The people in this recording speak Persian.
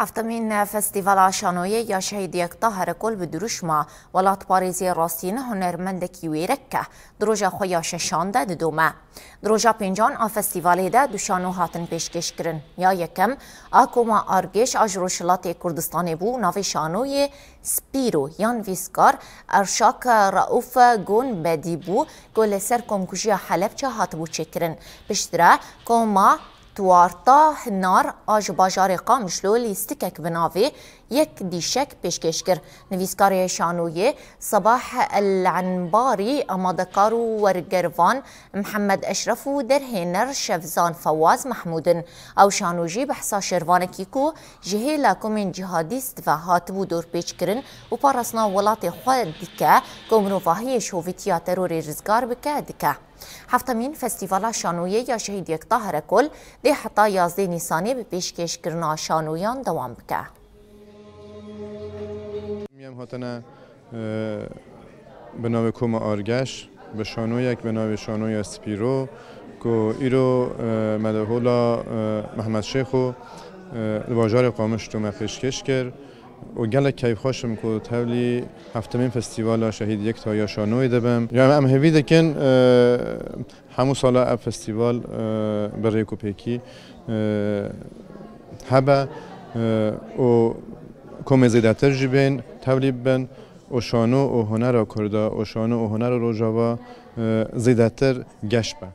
هفتمین فستیوال شانویه یا شهید یکتا هرکل به دروشما ولات پاریزی راستین هنرمندکی ویرکه دروژه خویا ششانده دومه دروژه پنجان آ فستیوالی ده دو شانو هاتن پیشکش کرن یا یکم آکوما آرگش اجروشلات کردستانی بو ناوی شانوی سپیرو یان ویسکار ارشاک رؤوف گون بدی بو گل سر کمکوشی حلب چه هاتبو چکرن پشتره کوما توارتا هنار آج باجار قامشلو لیستکک بناوی یک دیشک پیشکش کر نویسکار شانوی صباح العنباری امادکار و ورگروان محمد اشرف و درهنر شفزان فواز محمودن او شانوجی بحثا شروان کیکو جهه لکومین جهادیست و هاتبو دور پیچ کرن و پارسنا ولات خواه دکه گمروفاهی شوویتیا تروری رزگار بکه دکه هفتمین فستیوال شانویه یا شهید یکتا هرکل ده حتی 11 نیسانی به پیشکش کرنا شانویان دوام بکه. میم هاتنه به نام کوما آرگش به شانویک به نام شانوی سپیرو که ایرو مدهولا محمد شیخو واجار قامش تو مپیشکش کرد و گله کیف خوشم که تولی هفتمین فستیوال شهید یکتا یا شانوی دبم یا ام هوی دکن همون سال اب فستیوال برای کوپیکی هبه و کم زیادتر جبین تولی بن و شانو و هنر کرده و شانو و هنر روجاوا زیادتر گشبه